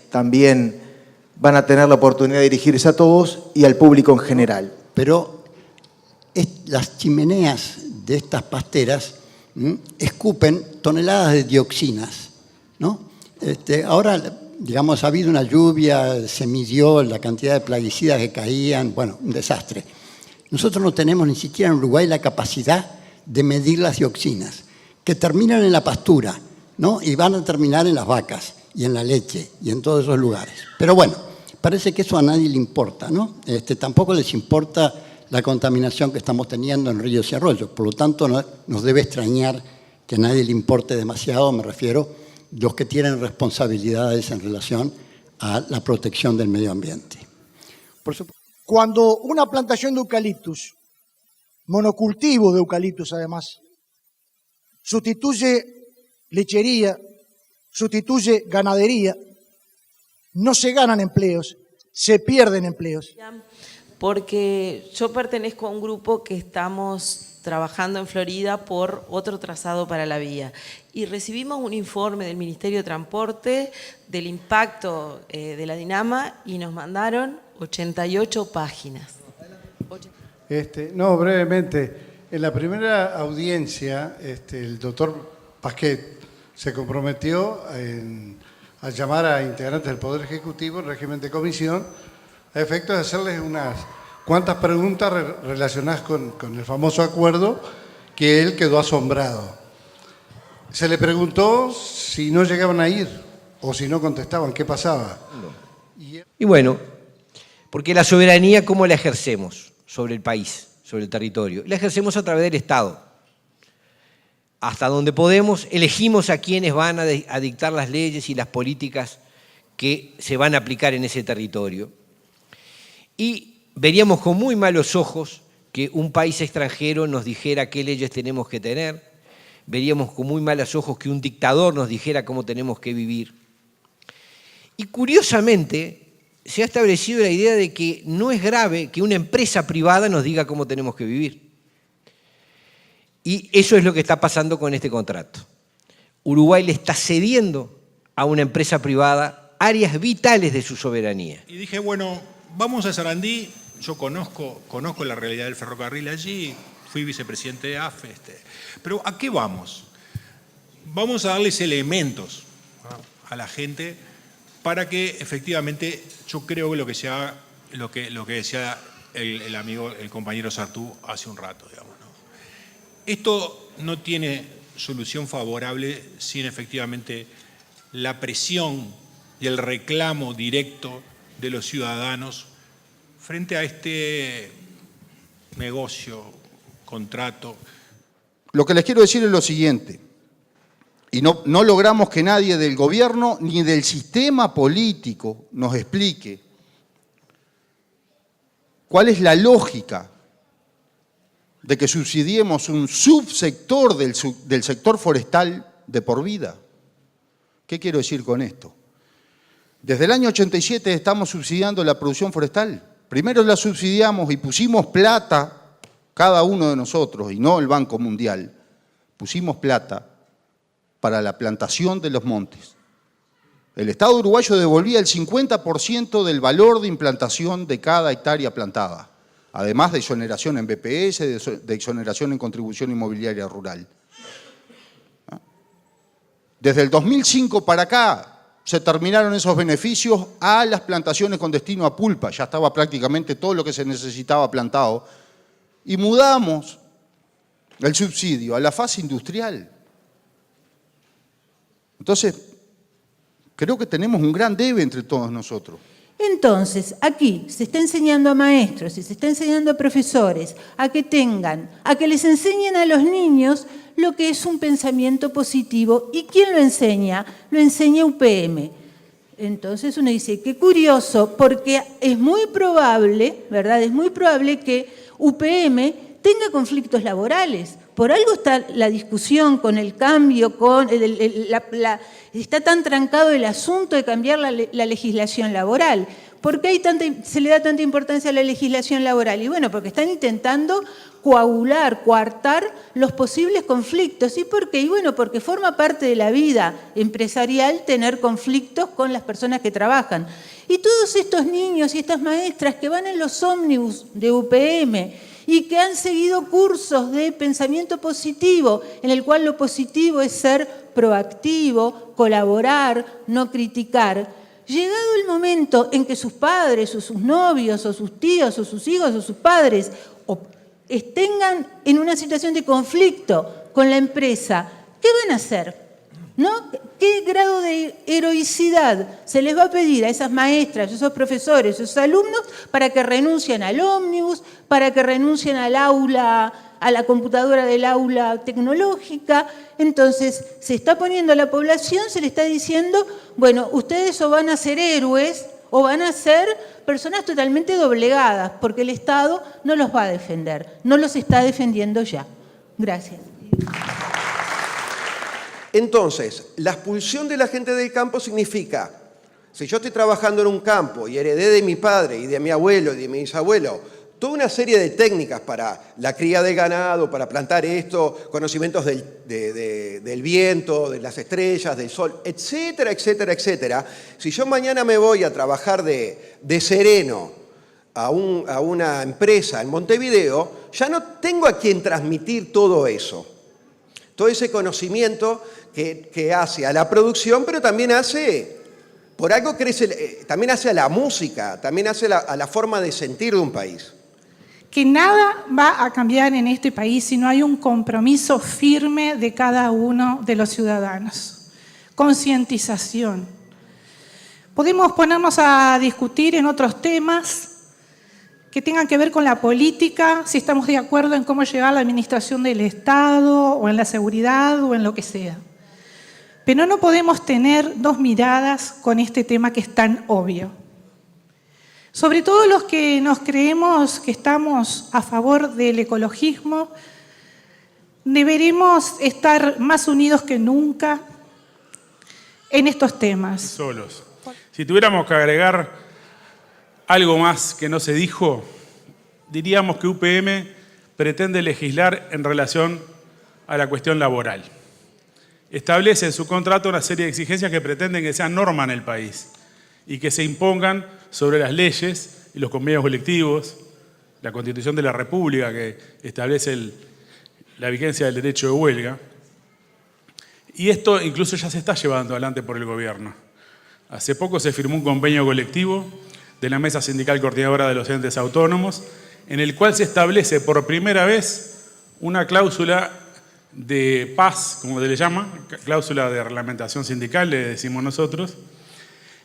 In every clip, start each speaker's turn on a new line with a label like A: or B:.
A: también van a tener la oportunidad de dirigirse a todos y al público en general.
B: Pero las chimeneas de estas pasteras escupen toneladas de dioxinas, ¿no? Ahora, digamos, ha habido una lluvia, se midió la cantidad de plaguicidas que caían, bueno, un desastre. Nosotros no tenemos ni siquiera en Uruguay la capacidad de medir las dioxinas, que terminan en la pastura, ¿no? Y van a terminar en las vacas y en la leche y en todos esos lugares. Pero bueno, parece que eso a nadie le importa, ¿no? Tampoco les importa la contaminación que estamos teniendo en ríos y arroyos. Por lo tanto, nos debe extrañar que a nadie le importe demasiado, me refiero, los que tienen responsabilidades en relación a la protección del medio ambiente. Por supuesto.
C: Cuando una plantación de eucaliptus, monocultivo de eucaliptus además, sustituye lechería, sustituye ganadería, no se ganan empleos, se pierden empleos.
D: Porque yo pertenezco a un grupo que estamos trabajando en Florida por otro trazado para la vía y recibimos un informe del Ministerio de Transporte del impacto de la Dinama y nos mandaron 88 páginas.
E: No, brevemente. En la primera audiencia, el doctor Pasquet se comprometió a llamar a integrantes del Poder Ejecutivo en régimen de comisión a efectos de hacerles unas cuantas preguntas relacionadas con el famoso acuerdo que él quedó asombrado. Se le preguntó si no llegaban a ir o si no contestaban, ¿qué pasaba?
F: Y bueno, porque la soberanía, ¿cómo la ejercemos sobre el país, sobre el territorio? La ejercemos a través del Estado. Hasta donde podemos, elegimos a quienes van a dictar las leyes y las políticas que se van a aplicar en ese territorio. Y veríamos con muy malos ojos que un país extranjero nos dijera qué leyes tenemos que tener, veríamos con muy malos ojos que un dictador nos dijera cómo tenemos que vivir. Y curiosamente se ha establecido la idea de que no es grave que una empresa privada nos diga cómo tenemos que vivir. Y eso es lo que está pasando con este contrato. Uruguay le está cediendo a una empresa privada áreas vitales de su soberanía.
G: Y dije, bueno, vamos a Sarandí, yo conozco la realidad del ferrocarril allí, fui vicepresidente de AFE, pero ¿a qué vamos? Vamos a darles elementos a la gente para que efectivamente, yo creo que lo que decía el amigo, el compañero Sartú hace un rato, digamos, ¿no? Esto no tiene solución favorable sin efectivamente la presión y el reclamo directo de los ciudadanos frente a este negocio, contrato.
H: Lo que les quiero decir es lo siguiente, y no logramos que nadie del gobierno ni del sistema político nos explique cuál es la lógica de que subsidiemos un subsector del sector forestal de por vida. ¿Qué quiero decir con esto? Desde el año 87 estamos subsidiando la producción forestal. Primero la subsidiamos y pusimos plata, cada uno de nosotros, y no el Banco Mundial, pusimos plata para la plantación de los montes. El Estado uruguayo devolvía el 50% del valor de implantación de cada hectárea plantada, además de exoneración en BPS, de exoneración en contribución inmobiliaria rural. Desde el 2005 para acá se terminaron esos beneficios a las plantaciones con destino a pulpa, ya estaba prácticamente todo lo que se necesitaba plantado, y mudamos el subsidio a la fase industrial. Entonces, creo que tenemos un gran debe entre todos nosotros.
I: Entonces, aquí se está enseñando a maestros y se está enseñando a profesores a que les enseñen a los niños lo que es un pensamiento positivo. ¿Y quién lo enseña? Lo enseña UPM. Entonces uno dice, qué curioso, porque es muy probable, ¿verdad? Es muy probable que UPM tenga conflictos laborales. Por algo está la discusión con el cambio, está tan trancado el asunto de cambiar la legislación laboral, ¿Por qué se le da tanta importancia a la legislación laboral? Y bueno, porque están intentando coagular, coartar los posibles conflictos. ¿Y por qué? Y bueno, porque forma parte de la vida empresarial tener conflictos con las personas que trabajan. Y todos estos niños y estas maestras que van en los ómnibus de UPM y que han seguido cursos de pensamiento positivo, en el cual lo positivo es ser proactivo, colaborar, no criticar. Llegado el momento en que sus padres o sus novios o sus tíos o sus hijos o sus padres tengan en una situación de conflicto con la empresa, ¿qué van a hacer? ¿No? ¿Qué grado de heroicidad se les va a pedir a esas maestras, a esos profesores, a esos alumnos para que renuncien al ómnibus, para que renuncien al aula, a la computadora del aula tecnológica? Entonces, se está poniendo a la población, se le está diciendo, bueno, ustedes o van a ser héroes o van a ser personas totalmente doblegadas, porque el Estado no los va a defender, no los está defendiendo ya. Gracias.
J: Entonces, la expulsión de la gente del campo significa, si yo estoy trabajando en un campo y heredé de mi padre y de mi abuelo y de mi bisabuelo toda una serie de técnicas para la cría de ganado, para plantar esto, conocimientos del viento, de las estrellas, del sol, etcétera, etcétera, etcétera. Si yo mañana me voy a trabajar de sereno a una empresa en Montevideo, ya no tengo a quien transmitir todo eso. Todo ese conocimiento que hace a la producción, pero también hace, por algo crece, también hace a la música, también hace a la forma de sentir de un país.
K: Que nada va a cambiar en este país si no hay un compromiso firme de cada uno de los ciudadanos. Concientización. Podemos ponernos a discutir en otros temas que tengan que ver con la política, si estamos de acuerdo en cómo llegar a la administración del Estado, o en la seguridad, o en lo que sea. Pero no podemos tener dos miradas con este tema que es tan obvio. Sobre todo los que nos creemos que estamos a favor del ecologismo, deberemos estar más unidos que nunca en estos temas.
L: Solos. Si tuviéramos que agregar algo más que no se dijo, diríamos que UPM pretende legislar en relación a la cuestión laboral. Establece en su contrato una serie de exigencias que pretenden que sean norma en el país y que se impongan sobre las leyes y los convenios colectivos, la Constitución de la República que establece la vigencia del derecho de huelga. Y esto incluso ya se está llevando adelante por el gobierno. Hace poco se firmó un convenio colectivo de la Mesa Sindical Coordinadora de los Entes Autónomos, en el cual se establece por primera vez una cláusula de paz, como se le llama, cláusula de reglamentación sindical, le decimos nosotros,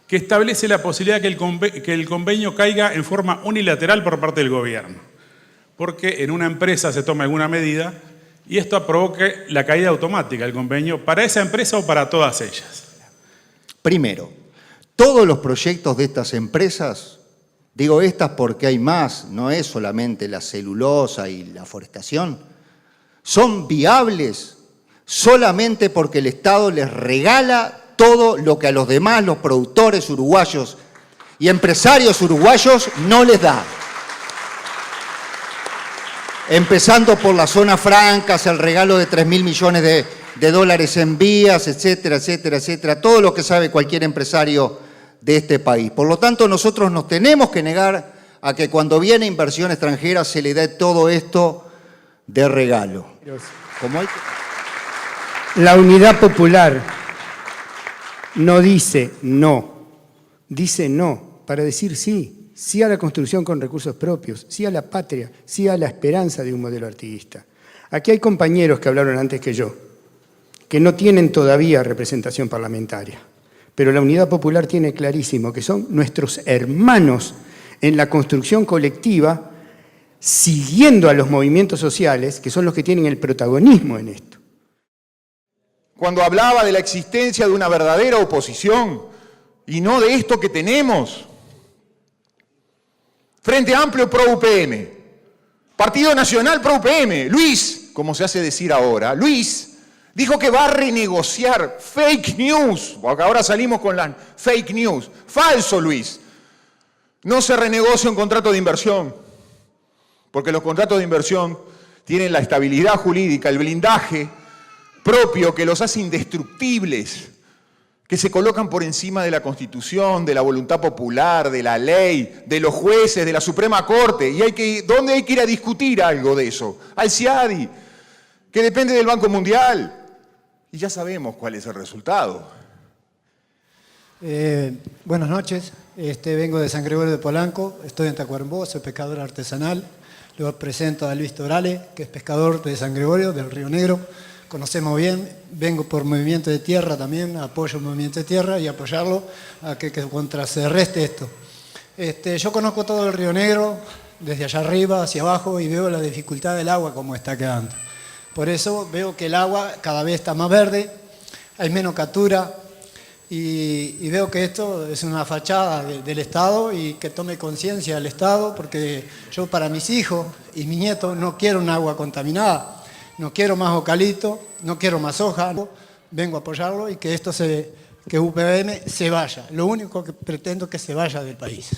L: que establece la posibilidad que el convenio caiga en forma unilateral por parte del gobierno, porque en una empresa se toma alguna medida y esto provoque la caída automática del convenio para esa empresa o para todas ellas.
H: Primero, todos los proyectos de estas empresas, digo estas porque hay más, no es solamente la celulosa y la forestación, son viables solamente porque el Estado les regala todo lo que a los demás, los productores uruguayos y empresarios uruguayos, no les da. Empezando por las zonas francas, el regalo de 3.000 millones de dólares en vías, etcétera, etcétera, etcétera, todo lo que sabe cualquier empresario de este país. Por lo tanto, nosotros nos tenemos que negar a que cuando viene inversión extranjera se le dé todo esto de regalo.
M: La Unidad Popular no dice no, dice no para decir sí, sí a la construcción con recursos propios, sí a la patria, sí a la esperanza de un modelo artiguista. Aquí hay compañeros que hablaron antes que yo, que no tienen todavía representación parlamentaria, pero la Unidad Popular tiene clarísimo que son nuestros hermanos en la construcción colectiva, siguiendo a los movimientos sociales, que son los que tienen el protagonismo en esto.
N: Cuando hablaba de la existencia de una verdadera oposición y no de esto que tenemos. Frente Amplio pro UPM, Partido Nacional pro UPM, Luis, como se hace decir ahora, Luis dijo que va a renegociar fake news, porque ahora salimos con las fake news, falso Luis. No se renegocia un contrato de inversión, porque los contratos de inversión tienen la estabilidad jurídica, el blindaje propio que los hace indestructibles, que se colocan por encima de la Constitución, de la voluntad popular, de la ley, de los jueces, de la Suprema Corte. ¿Y dónde hay que ir a discutir algo de eso? Al CIADI, que depende del Banco Mundial. Y ya sabemos cuál es el resultado.
O: Buenas noches, vengo de San Gregorio de Polanco, estoy en Tacuarembó, soy pescador artesanal. Luego presento a Luis Torales, que es pescador de San Gregorio, del Río Negro. Conocemos bien, vengo por Movimiento de Tierra también, apoyo el Movimiento de Tierra y apoyarlo a que contra se reste esto. Yo conozco todo el Río Negro, desde allá arriba hacia abajo, y veo la dificultad del agua como está quedando. Por eso veo que el agua cada vez está más verde, hay menos captura, y veo que esto es una fachada del Estado y que tome conciencia el Estado, porque yo para mis hijos y mis nietos no quiero un agua contaminada. No quiero más eucalipto, no quiero más soja, vengo a apoyarlo y que UPM se vaya. Lo único que pretendo es que se vaya del país.